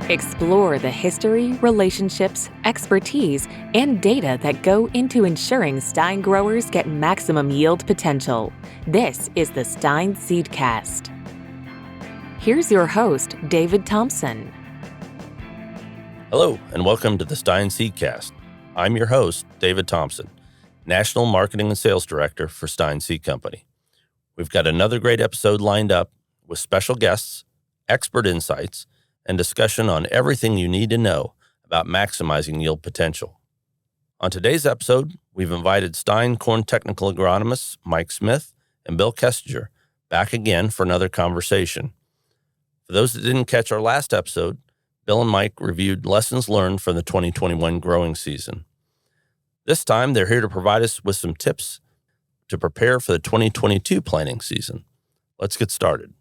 Explore the history, relationships, expertise, and data that go into ensuring Stine growers get maximum yield potential. This is the Stine Seedcast. Here's your host, David Thompson. Hello, and welcome to the Stine Seedcast. I'm your host, David Thompson, National Marketing and Sales Director for Stine Seed Company. We've got another great episode lined up with special guests, expert insights, and discussion on everything you need to know about maximizing yield potential. On today's episode, we've invited Stine corn technical agronomists Mike Smith and Bill Kessinger back again for another conversation. For those that didn't catch our last episode, Bill and Mike reviewed lessons learned from the 2021 growing season. This time, they're here to provide us with some tips to prepare for the 2022 planting season. Let's get started.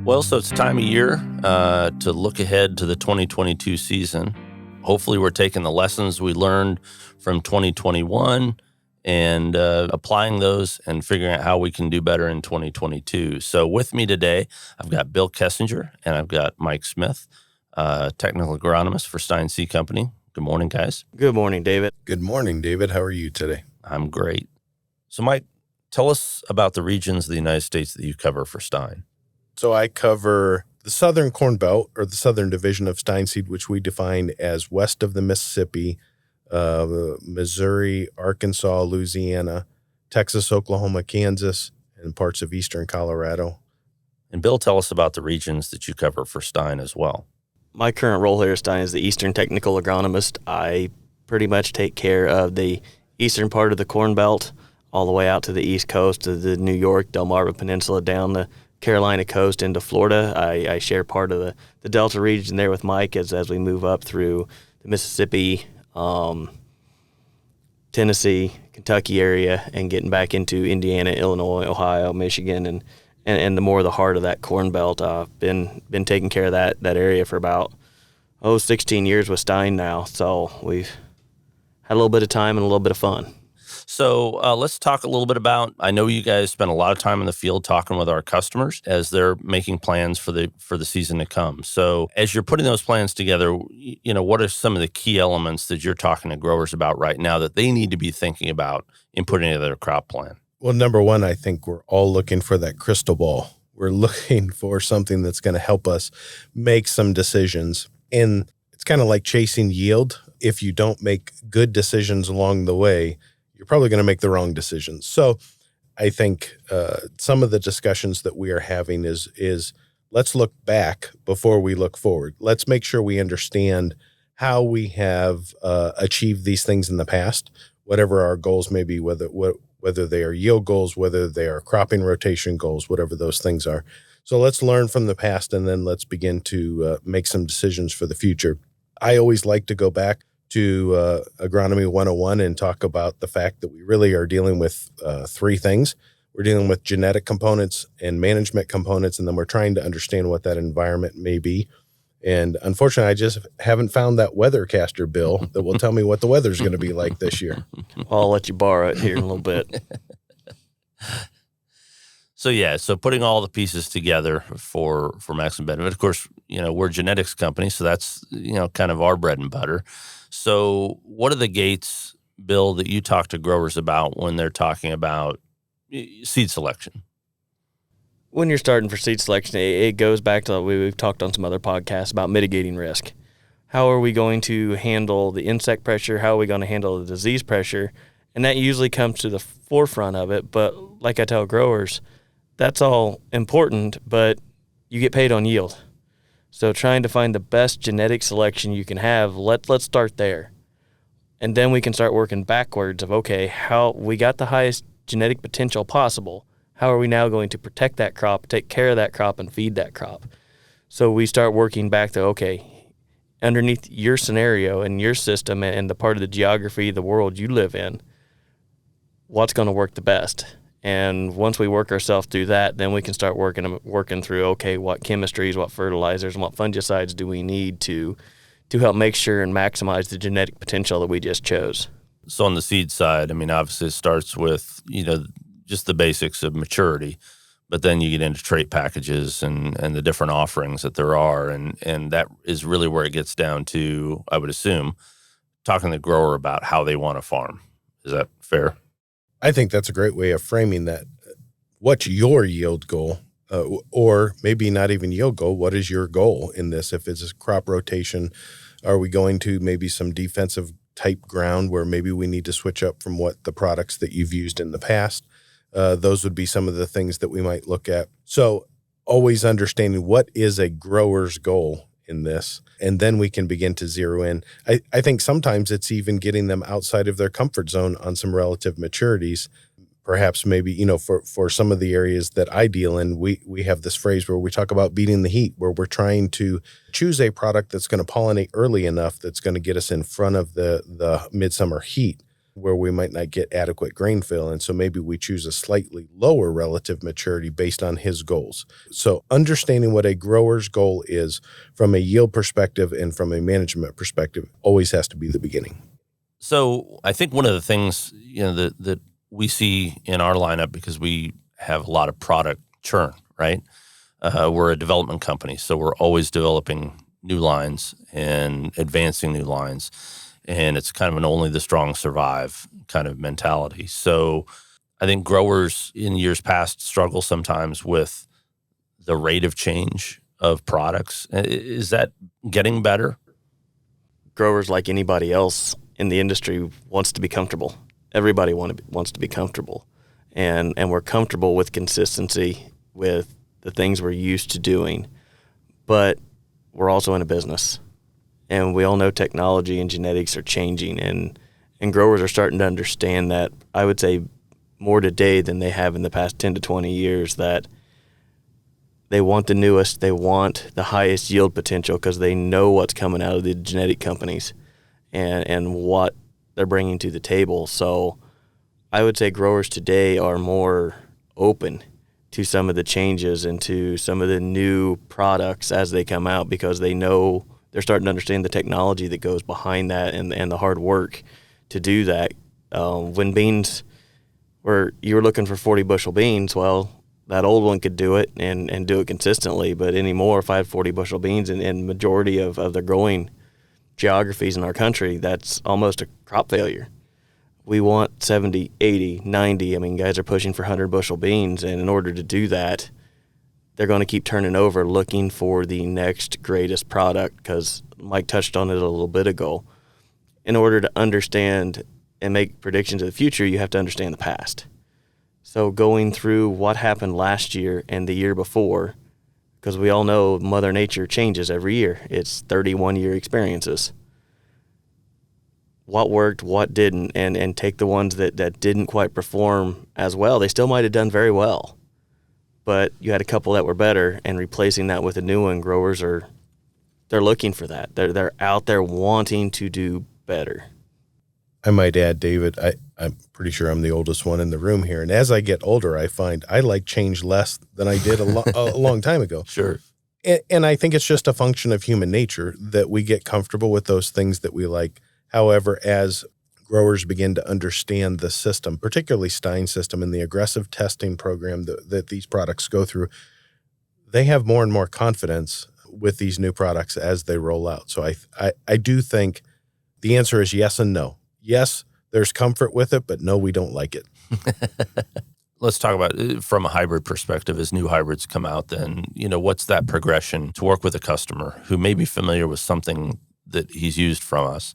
Well, so it's time of year to look ahead to the 2022 season. Hopefully, we're taking the lessons we learned from 2021 and applying those and figuring out how we can do better in 2022. So with me today, I've got Bill Kessinger and I've got Mike Smith, technical agronomist for Stine Seed Company. Good morning, guys. Good morning, David. Good morning, David. How are you today? I'm great. So, Mike, tell us about the regions of the United States that you cover for Stine. So I cover the Southern Corn Belt, or the Southern Division of Stine Seed, which we define as west of the Mississippi, Missouri, Arkansas, Louisiana, Texas, Oklahoma, Kansas, and parts of eastern Colorado. And Bill, tell us about the regions that you cover for Stine as well. My current role here at Stine is the Eastern Technical Agronomist. I pretty much take care of the eastern part of the Corn Belt all the way out to the East Coast, to the New York, Delmarva Peninsula, down the Carolina coast into Florida. I share part of the Delta region there with Mike as we move up through the Mississippi, Tennessee, Kentucky area, and getting back into Indiana, Illinois, Ohio, Michigan, and the more the heart of that Corn Belt. Been taking care of that area for about 16 years with Stine now. So we've had a little bit of time and a little bit of fun. So let's talk a little bit about, I know you guys spend a lot of time in the field talking with our customers as they're making plans for the season to come. So as you're putting those plans together, what are some of the key elements that you're talking to growers about right now that they need to be thinking about in putting together their crop plan? Well, number one, I think we're all looking for that crystal ball. We're looking for something that's going to help us make some decisions. And it's kind of like chasing yield. If you don't make good decisions along the way, you're probably going to make the wrong decisions. So I think some of the discussions that we are having is let's look back before we look forward. Let's make sure we understand how we have achieved these things in the past, whatever our goals may be, whether they are yield goals, whether they are cropping rotation goals, whatever those things are. So let's learn from the past, and then let's begin to make some decisions for the future. I always like to go back to Agronomy 101 and talk about the fact that we really are dealing with three things. We're dealing with genetic components and management components, and then we're trying to understand what that environment may be. And unfortunately, I just haven't found that weathercaster, Bill, that will tell me what the weather's going to be like this year. Well, I'll let you borrow it here in a little bit. So putting all the pieces together for maximum benefit. Of course, we're a genetics company, so that's, kind of our bread and butter. So what are the gates, Bill, that you talk to growers about when they're talking about seed selection? When you're starting for seed selection, it goes back to we've talked on some other podcasts about mitigating risk. How are we going to handle the insect pressure? How are we going to handle the disease pressure? And that usually comes to the forefront of it. But like I tell growers, that's all important, but you get paid on yield. So trying to find the best genetic selection you can have, let's start there. And then we can start working backwards of, okay, how we got the highest genetic potential possible. How are we now going to protect that crop, take care of that crop, and feed that crop? So we start working back to, okay, underneath your scenario and your system and the part of the geography, the world you live in, what's going to work the best? And once we work ourselves through that, then we can start working through, okay, what chemistries, what fertilizers, and what fungicides do we need to help make sure and maximize the genetic potential that we just chose. So on the seed side, obviously it starts with, just the basics of maturity. But then you get into trait packages and the different offerings that there are. And that is really where it gets down to, I would assume, talking to the grower about how they want to farm. Is that fair? I think that's a great way of framing that. What's your yield goal? Or maybe not even yield goal. What is your goal in this? If it's a crop rotation, are we going to maybe some defensive type ground where maybe we need to switch up from what the products that you've used in the past? Those would be some of the things that we might look at. So always understanding what is a grower's goal in this, and then we can begin to zero in. I think sometimes it's even getting them outside of their comfort zone on some relative maturities. Perhaps maybe, for some of the areas that I deal in, we have this phrase where we talk about beating the heat, where we're trying to choose a product that's going to pollinate early enough that's going to get us in front of the midsummer heat, where we might not get adequate grain fill. And so maybe we choose a slightly lower relative maturity based on his goals. So understanding what a grower's goal is from a yield perspective and from a management perspective always has to be the beginning. So I think one of the things, that we see in our lineup, because we have a lot of product churn, right? We're a development company, so we're always developing new lines and advancing new lines. And it's kind of an only the strong survive kind of mentality. So I think growers in years past struggle sometimes with the rate of change of products. Is that getting better? Growers, like anybody else in the industry, wants to be comfortable. Everybody wants to be comfortable. And we're comfortable with consistency, with the things we're used to doing. But we're also in a business. And we all know technology and genetics are changing, and growers are starting to understand that, I would say, more today than they have in the past 10 to 20 years, that they want the newest, they want the highest yield potential because they know what's coming out of the genetic companies and what they're bringing to the table. So I would say growers today are more open to some of the changes and to some of the new products as they come out, because they know they're starting to understand the technology that goes behind that and the hard work to do that. When beans you were looking for 40 bushel beans, well, that old one could do it and do it consistently. But anymore, if I have 40 bushel beans in majority of the growing geographies in our country, that's almost a crop failure. We want 70, 80, 90. I mean, guys are pushing for 100 bushel beans. And in order to do that, they're going to keep turning over looking for the next greatest product, because Mike touched on it a little bit ago. In order to understand and make predictions of the future, you have to understand the past. So going through what happened last year and the year before, because we all know Mother Nature changes every year. It's 31-year experiences. What worked, what didn't, and take the ones that didn't quite perform as well. They still might have done very well, but you had a couple that were better, and replacing that with a new one, growers they're looking for that. They're out there wanting to do better. I might add, David, I'm pretty sure I'm the oldest one in the room here. And as I get older, I find I like change less than I did a long time ago. Sure. And I think it's just a function of human nature that we get comfortable with those things that we like. However, as growers begin to understand the system, particularly Stine system and the aggressive testing program that these products go through, they have more and more confidence with these new products as they roll out. So I do think the answer is yes and no. Yes, there's comfort with it, but no, we don't like it. Let's talk about it from a hybrid perspective. As new hybrids come out, then, what's that progression to work with a customer who may be familiar with something that he's used from us?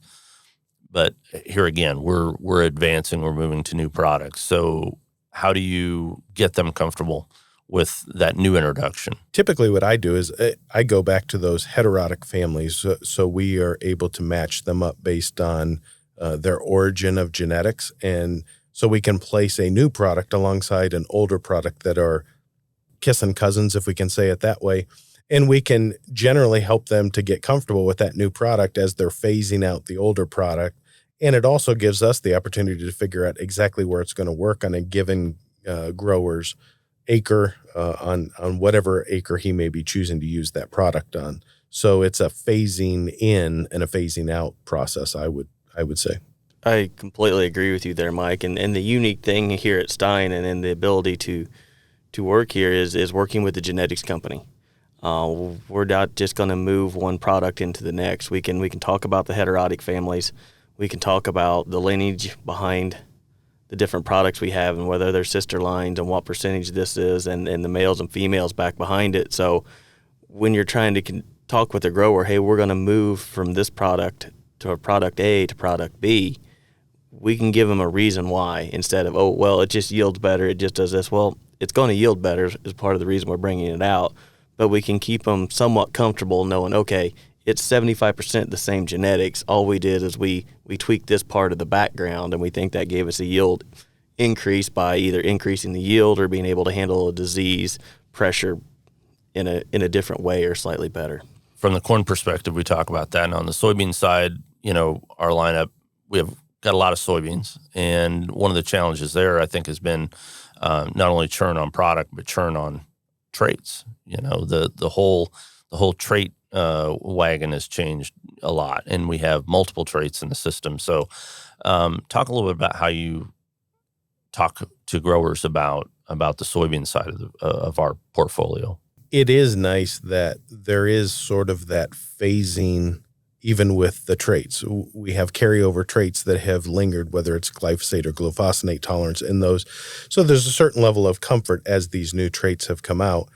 But here again, we're advancing, we're moving to new products. So how do you get them comfortable with that new introduction? Typically what I do is I go back to those heterotic families. So we are able to match them up based on their origin of genetics. And so we can place a new product alongside an older product that are kissing cousins, if we can say it that way. And we can generally help them to get comfortable with that new product as they're phasing out the older product. And it also gives us the opportunity to figure out exactly where it's going to work on a given grower's acre, on whatever acre he may be choosing to use that product on. So it's a phasing in and a phasing out process, I would say. I completely agree with you there, Mike. And the unique thing here at Stine and the ability to work here is working with the genetics company. We're not just going to move one product into the next. We can talk about the heterotic families. We can talk about the lineage behind the different products we have and whether they're sister lines and what percentage this is and the males and females back behind it. So when you're trying to talk with the grower, hey, we're going to move from this product to a product A to product B, we can give them a reason why instead of, oh, well, it just yields better, it just does this. Well, it's going to yield better is part of the reason we're bringing it out, but we can keep them somewhat comfortable knowing, okay, it's 75% the same genetics. All we did is we tweaked this part of the background, and we think that gave us a yield increase by either increasing the yield or being able to handle a disease pressure in a different way or slightly better. From the corn perspective, we talk about that. And on the soybean side, our lineup, we have got a lot of soybeans. And one of the challenges there, I think, has been not only churn on product, but churn on traits. The whole trait wagon has changed a lot, and we have multiple traits in the system. So talk a little bit about how you talk to growers about the soybean side of our portfolio. It is nice that there is sort of that phasing even with the traits. We have carryover traits that have lingered, whether it's glyphosate or glufosinate tolerance in those. So there's a certain level of comfort as these new traits have come out.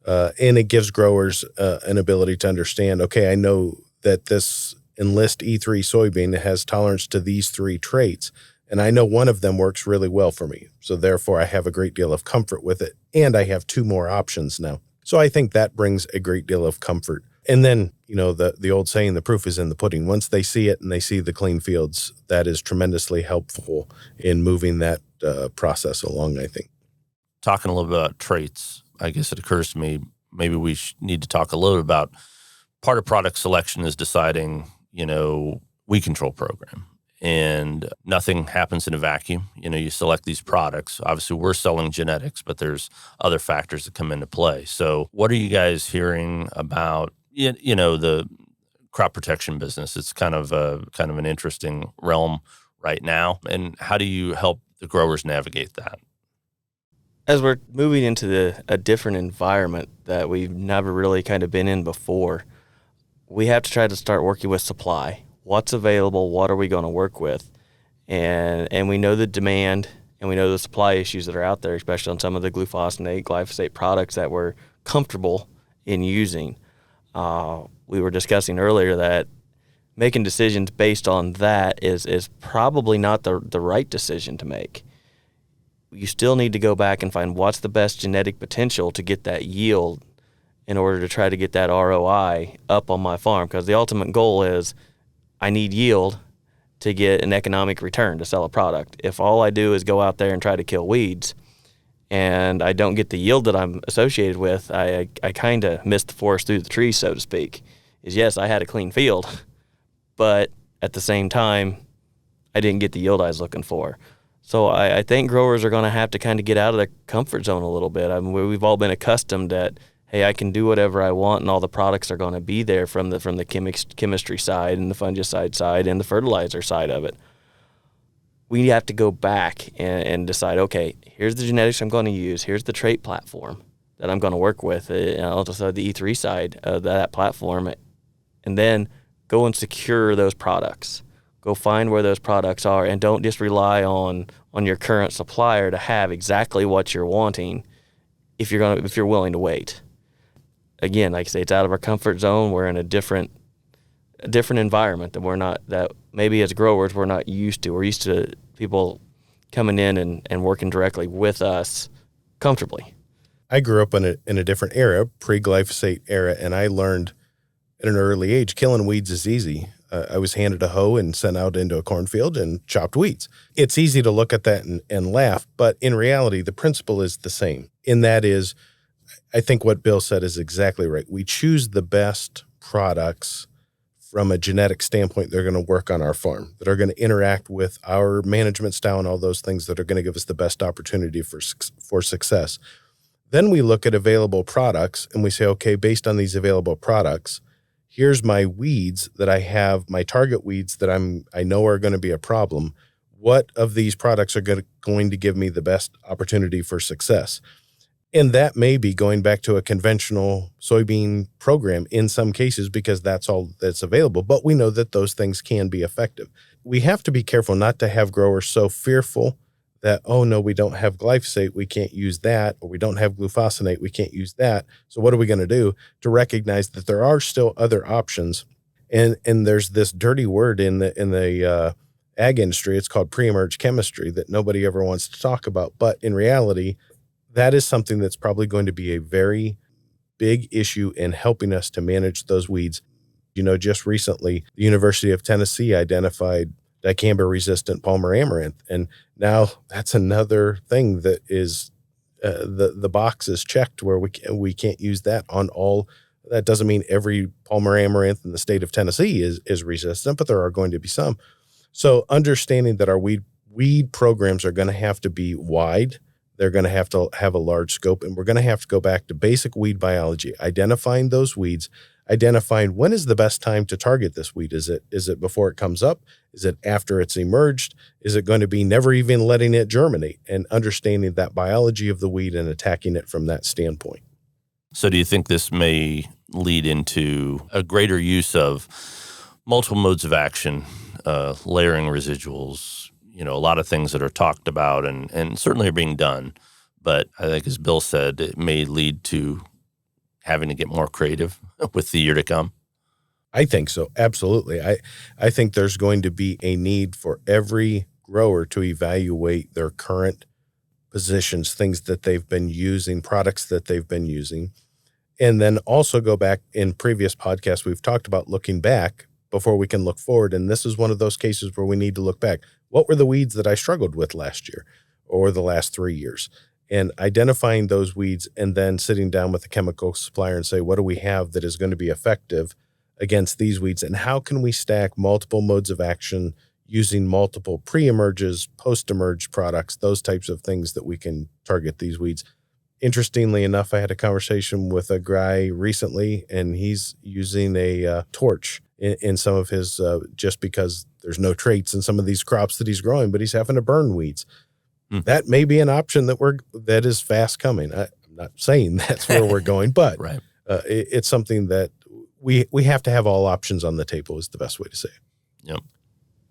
And it gives growers an ability to understand, okay, I know that this Enlist E3 soybean has tolerance to these 3 traits, and I know one of them works really well for me. So therefore, I have a great deal of comfort with it, and I have 2 more options now. So I think that brings a great deal of comfort. And then, the old saying, the proof is in the pudding. Once they see it and they see the clean fields, that is tremendously helpful in moving that process along, I think. Talking a little bit about traits, I guess it occurs to me, maybe we need to talk a little bit about part of product selection is deciding, weed control program. And nothing happens in a vacuum. You select these products. Obviously, we're selling genetics, but there's other factors that come into play. So what are you guys hearing about, the crop protection business? It's kind of an interesting realm right now. And how do you help the growers navigate that? As we're moving into a different environment that we've never really kind of been in before, we have to try to start working with supply. What's available? What are we going to work with? And we know the demand and we know the supply issues that are out there, especially on some of the glufosinate, glyphosate products that we're comfortable in using. We were discussing earlier that making decisions based on that is probably not the right decision to make. You still need to go back and find what's the best genetic potential to get that yield in order to try to get that ROI up on my farm, because the ultimate goal is I need yield to get an economic return to sell a product. If all I do is go out there and try to kill weeds and I don't get the yield that I'm associated with, I kind of miss the forest through the trees, so to speak. Yes, I had a clean field, but at the same time, I didn't get the yield I was looking for. So I think growers are going to have to kind of get out of their comfort zone a little bit. I mean, we've all been accustomed that, hey, I can do whatever I want and all the products are going to be there from the chemistry side and the fungicide side and the fertilizer side of it. We have to go back and decide, okay, here's the genetics I'm going to use. Here's the trait platform that I'm going to work with. And I'll decide the E3 side of that platform, and then go and secure those products. Go find where those products are, and don't just rely on your current supplier to have exactly what you're wanting if you're willing to wait. Again, like I say, it's out of our comfort zone. We're in a different environment that maybe as growers we're not used to. We're used to people coming in and working directly with us comfortably. I grew up in a different era, pre-glyphosate era, and I learned at an early age killing weeds is easy. I was handed a hoe and sent out into a cornfield and chopped weeds. It's easy to look at that and laugh, but in reality, the principle is the same. And that is, I think what Bill said is exactly right. We choose the best products from a genetic standpoint that are going to work on our farm, that are going to interact with our management style and all those things that are going to give us the best opportunity for success. Then we look at available products and we say, okay, based on these available products, here's my weeds that I have, my target weeds that I know are going to be a problem. What of these products are going to give me the best opportunity for success? And that may be going back to a conventional soybean program in some cases, because that's all that's available. But we know that those things can be effective. We have to be careful not to have growers so fearful that, oh, no, we don't have glyphosate, we can't use that, or we don't have glufosinate, we can't use that. So what are we going to do? To recognize that there are still other options. And there's this dirty word in the ag industry. It's called pre-emerge chemistry that nobody ever wants to talk about. But in reality, that is something that's probably going to be a very big issue in helping us to manage those weeds. Just recently, the University of Tennessee identified dicamba-resistant Palmer amaranth, and now that's another thing that is the box is checked where we can't use that on all. That doesn't mean every Palmer amaranth in the state of Tennessee is resistant, but there are going to be some. So understanding that our weed programs are going to have to be wide. They're going to have a large scope, and we're going to have to go back to basic weed biology, identifying those weeds, identifying when is the best time to target this weed. Is it before it comes up? Is it after it's emerged? Is it going to be never even letting it germinate? And understanding that biology of the weed and attacking it from that standpoint. So do you think this may lead into a greater use of multiple modes of action, layering residuals, a lot of things that are talked about and certainly are being done. But I think, as Bill said, it may lead to having to get more creative with the year to come. I think so. Absolutely. I think there's going to be a need for every grower to evaluate their current positions, things that they've been using, products that they've been using. And then also go back. In previous podcasts, we've talked about looking back before we can look forward. And this is one of those cases where we need to look back. What were the weeds that I struggled with last year or the last 3 years? And identifying those weeds, and then sitting down with the chemical supplier and say, what do we have that is going to be effective against these weeds? And how can we stack multiple modes of action using multiple pre-emerges, post-emerge products, those types of things that we can target these weeds? Interestingly enough, I had a conversation with a guy recently, and he's using a torch in some of his, just because there's no traits in some of these crops that he's growing, but he's having to burn weeds. That may be an option that is fast coming. I'm not saying that's where we're going, but right. It's something that we have to have all options on the table is the best way to say it. Yep.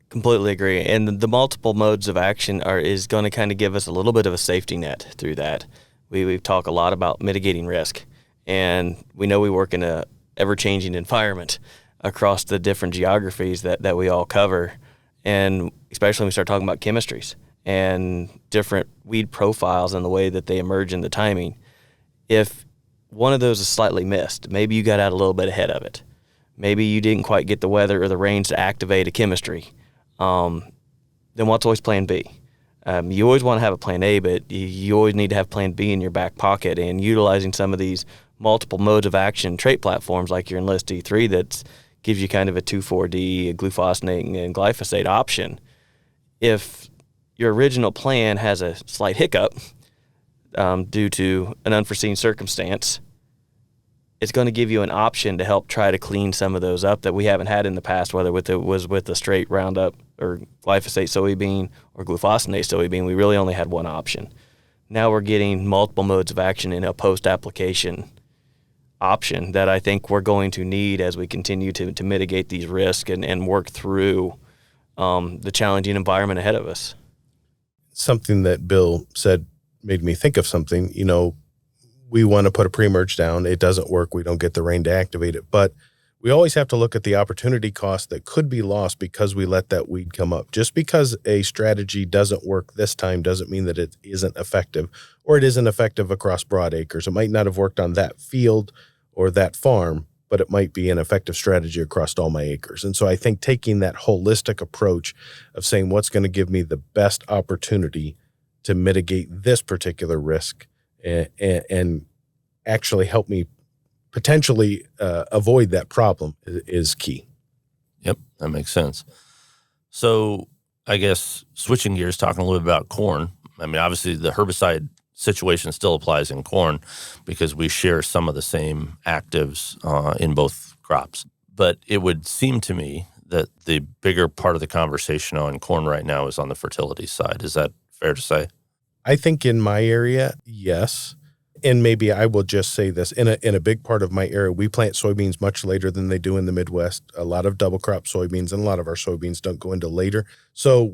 Completely agree. And the multiple modes of action is going to kind of give us a little bit of a safety net through that. We've talked a lot about mitigating risk, and we know we work in a ever-changing environment across the different geographies that we all cover, and especially when we start talking about chemistries and different weed profiles and the way that they emerge in the timing. If one of those is slightly missed, maybe you got out a little bit ahead of it. Maybe you didn't quite get the weather or the rains to activate a chemistry. Then what's always plan B? You always want to have a plan A, but you always need to have plan B in your back pocket, and utilizing some of these multiple modes of action trait platforms like your Enlist D3 that gives you kind of a 2,4-D, a glufosinate, and glyphosate option. If your original plan has a slight hiccup due to an unforeseen circumstance, it's going to give you an option to help try to clean some of those up that we haven't had in the past, whether it was with a straight Roundup or glyphosate soybean or glufosinate soybean. We really only had one option. Now we're getting multiple modes of action in a post-application option that I think we're going to need as we continue to mitigate these risks and work through the challenging environment ahead of us. Something that Bill said made me think of something. We want to put a pre-emerge down. It doesn't work. We don't get the rain to activate it. But we always have to look at the opportunity cost that could be lost because we let that weed come up. Just because a strategy doesn't work this time doesn't mean that it isn't effective, or it isn't effective across broad acres. It might not have worked on that field or that farm, but it might be an effective strategy across all my acres. And so I think taking that holistic approach of saying what's going to give me the best opportunity to mitigate this particular risk and actually help me potentially avoid that problem is key. Yep, that makes sense. So I guess switching gears, talking a little bit about corn. I mean, obviously the herbicide situation still applies in corn because we share some of the same actives in both crops. But it would seem to me that the bigger part of the conversation on corn right now is on the fertility side. Is that fair to say? I think in my area, yes. And maybe I will just say this, in a big part of my area, we plant soybeans much later than they do in the Midwest. A lot of double crop soybeans, and a lot of our soybeans don't go into later. So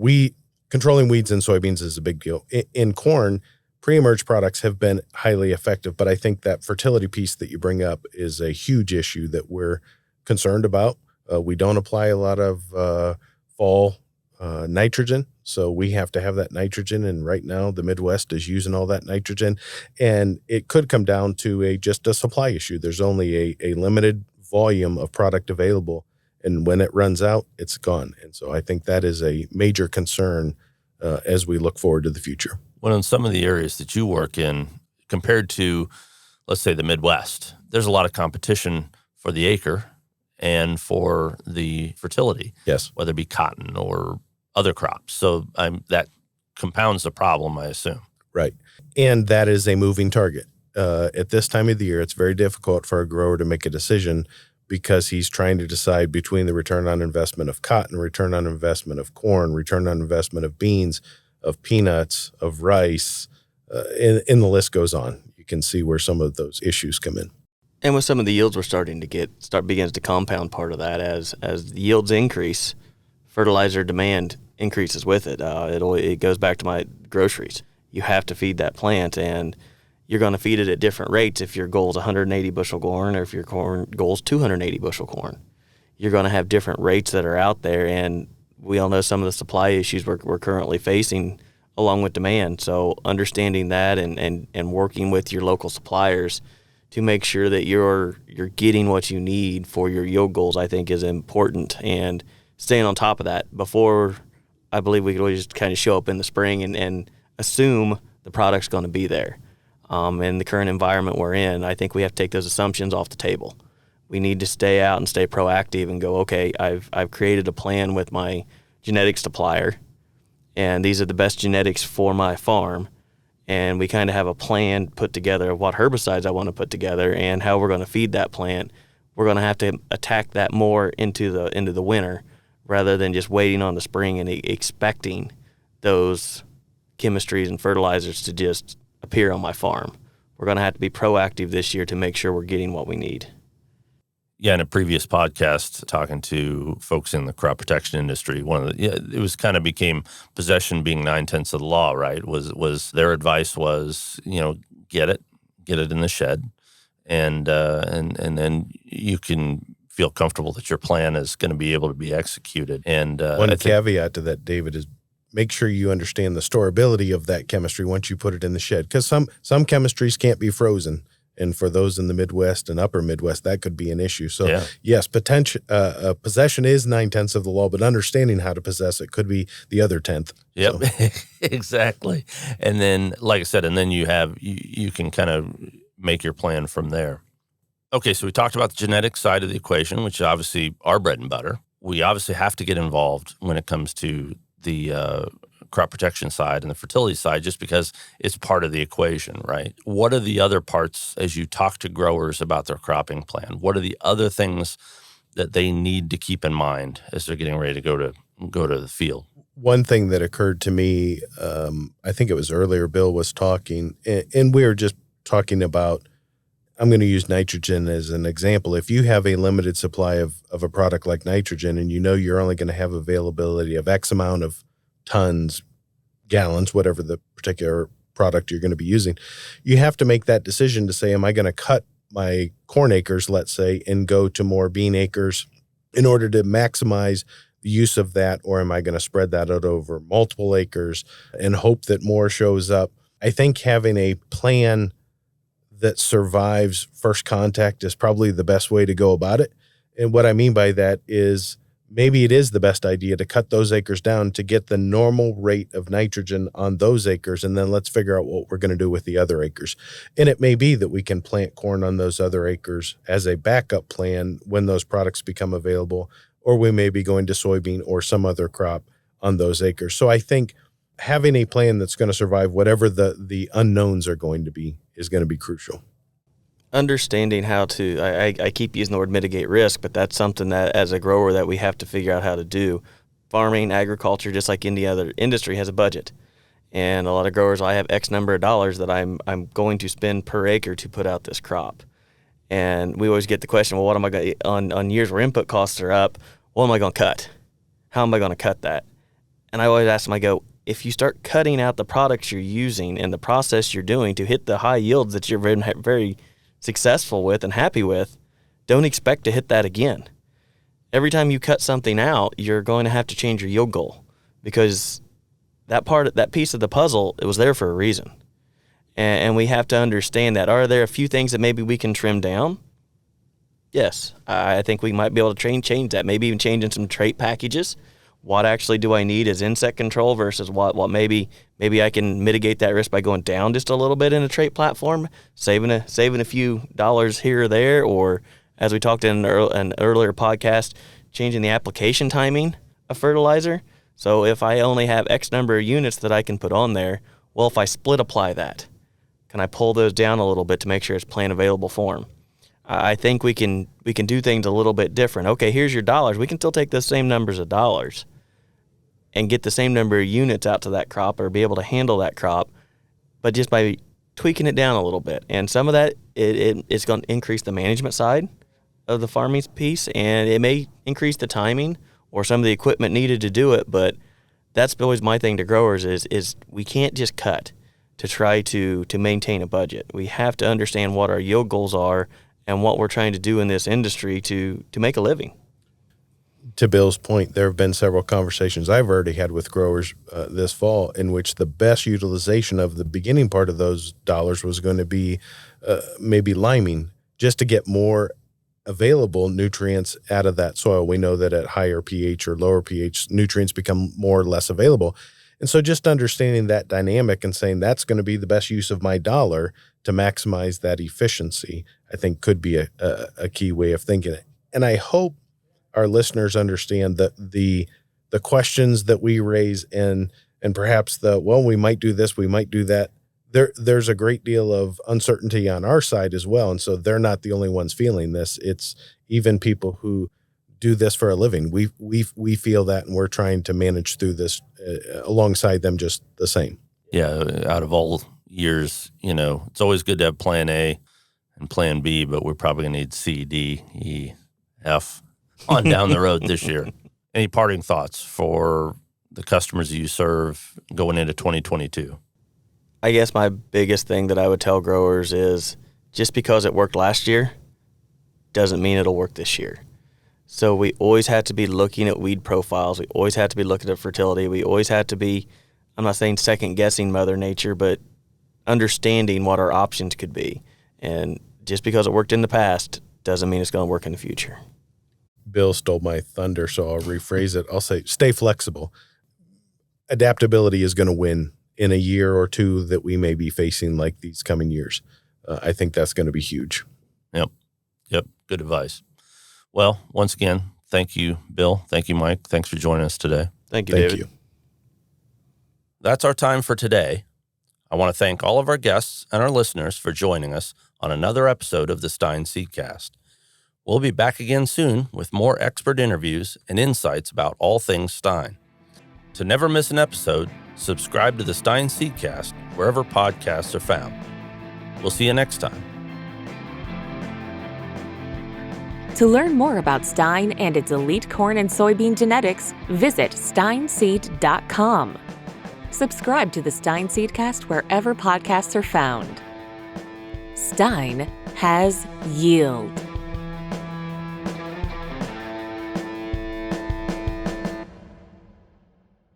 controlling weeds in soybeans is a big deal. In corn, pre-emerge products have been highly effective, but I think that fertility piece that you bring up is a huge issue that we're concerned about. We don't apply a lot of fall nitrogen, so we have to have that nitrogen, and right now the Midwest is using all that nitrogen, and it could come down to just a supply issue. There's only a limited volume of product available, and when it runs out, it's gone. And so I think that is a major concern as we look forward to the future. Well, in some of the areas that you work in, compared to, let's say, the Midwest, there's a lot of competition for the acre and for the fertility. Yes. Whether it be cotton or other crops. So that compounds the problem, I assume. Right. And that is a moving target. At this time of the year, it's very difficult for a grower to make a decision because he's trying to decide between the return on investment of cotton, return on investment of corn, return on investment of beans, of peanuts, of rice, and the list goes on. You can see where some of those issues come in. And with some of the yields we're starting to begins to compound part of that as the yields increase, fertilizer demand increases with it. It goes back to my groceries. You have to feed that plant, and you're going to feed it at different rates if your goal is 180 bushel corn or if your corn goal is 280 bushel corn. You're going to have different rates that are out there, and we all know some of the supply issues we're currently facing along with demand. So understanding that and working with your local suppliers to make sure that you're getting what you need for your yield goals, I think, is important. And staying on top of that before, I believe we could always just kind of show up in the spring and assume the product's going to be there. In the current environment we're in, I think we have to take those assumptions off the table. We need to stay out and stay proactive and go, okay, I've created a plan with my genetics supplier, and these are the best genetics for my farm. And we kind of have a plan put together of what herbicides I want to put together and how we're going to feed that plant. We're going to have to attack that more into the winter rather than just waiting on the spring and expecting those chemistries and fertilizers to just appear on my farm. We're going to have to be proactive this year to make sure we're getting what we need. Yeah, in a previous podcast, talking to folks in the crop protection industry, it was kind of became possession being 9/10 of the law, right? Was their advice was, get it in the shed, and then you can feel comfortable that your plan is going to be able to be executed. And one caveat to that, David, is make sure you understand the storability of that chemistry once you put it in the shed, because some chemistries can't be frozen. And for those in the Midwest and upper Midwest, that could be an issue. So, Yes, possession is 9/10 of the law, but understanding how to possess it could be the other 10th. Yep, so. Exactly. And then, like I said, you can kind of make your plan from there. Okay, so we talked about the genetic side of the equation, which is obviously our bread and butter. We obviously have to get involved when it comes to the crop protection side and the fertility side, just because it's part of the equation, right? What are the other parts as you talk to growers about their cropping plan? What are the other things that they need to keep in mind as they're getting ready to go to the field? One thing that occurred to me, I think it was earlier, Bill was talking, and we were just talking about, I'm going to use nitrogen as an example. If you have a limited supply of a product like nitrogen, and you're only going to have availability of X amount of tons, gallons, whatever the particular product you're going to be using, you have to make that decision to say, am I going to cut my corn acres, let's say, and go to more bean acres in order to maximize the use of that, or am I going to spread that out over multiple acres and hope that more shows up? I think having a plan that survives first contact is probably the best way to go about it. And what I mean by that is, maybe it is the best idea to cut those acres down to get the normal rate of nitrogen on those acres, and then let's figure out what we're going to do with the other acres. And it may be that we can plant corn on those other acres as a backup plan when those products become available, or we may be going to soybean or some other crop on those acres. So I think having a plan that's going to survive whatever the unknowns are going to be is going to be crucial. Understanding how to, I keep using the word mitigate risk, but that's something that as a grower that we have to figure out how to do. Farming, agriculture, just like any other industry, has a budget. And a lot of growers, I have X number of dollars that I'm going to spend per acre to put out this crop. And we always get the question, well, what am I going to, on years where input costs are up, what am I going to cut? How am I going to cut that? And I always ask them, I go, if you start cutting out the products you're using and the process you're doing to hit the high yields that you're very, very successful with and happy with, don't expect to hit that again. Every time you cut something out, you're going to have to change your yield goal, because that piece of the puzzle, it was there for a reason. And we have to understand that. Are there a few things that maybe we can trim down? Yes. I think we might be able to change that, maybe even changing some trait packages. What actually do I need as insect control versus what maybe I can mitigate that risk by going down just a little bit in a trait platform, saving a few dollars here or there, or as we talked in an earlier podcast, changing the application timing of fertilizer. So if I only have X number of units that I can put on there, well, if I split apply that, can I pull those down a little bit to make sure it's plant available form? I think we can do things a little bit different. Okay, here's your dollars. We can still take those same numbers of dollars and get the same number of units out to that crop, or be able to handle that crop, but just by tweaking it down a little bit. And some of that, it's going to increase the management side of the farming piece, and it may increase the timing or some of the equipment needed to do it. But that's always my thing to growers is we can't just cut to try to maintain a budget. We have to understand what our yield goals are and what we're trying to do in this industry to make a living. To Bill's point, there have been several conversations I've already had with growers this fall in which the best utilization of the beginning part of those dollars was going to be maybe liming, just to get more available nutrients out of that soil. We know that at higher pH or lower pH, nutrients become more or less available. And so just understanding that dynamic and saying that's going to be the best use of my dollar to maximize that efficiency, I think could be a key way of thinking it. And I hope our listeners understand that the questions that we raise and perhaps we might do this, we might do that. There's a great deal of uncertainty on our side as well. And so they're not the only ones feeling this. It's even people who do this for a living. We feel that, and we're trying to manage through this alongside them just the same. Yeah. Out of all years, it's always good to have plan A and plan B, but we're probably going to need C, D, E, F on down the road this year. Any parting thoughts for the customers you serve going into 2022? I guess my biggest thing that I would tell growers is just because it worked last year doesn't mean it'll work this year. So we always have to be looking at weed profiles. We always have to be looking at fertility. We always have to be, I'm not saying second guessing Mother Nature, but understanding what our options could be. And just because it worked in the past doesn't mean it's going to work in the future. Bill stole my thunder, so I'll rephrase it. I'll say, stay flexible. Adaptability is going to win in a year or two that we may be facing like these coming years. I think that's going to be huge. Yep. Good advice. Well, once again, thank you, Bill. Thank you, Mike. Thanks for joining us today. Thank you, David. That's our time for today. I want to thank all of our guests and our listeners for joining us on another episode of the Stine Seedcast. We'll be back again soon with more expert interviews and insights about all things Stine. To never miss an episode, subscribe to the Stine Seedcast wherever podcasts are found. We'll see you next time. To learn more about Stine and its elite corn and soybean genetics, visit stineseed.com. Subscribe to the Stine Seedcast wherever podcasts are found. Stine has yield.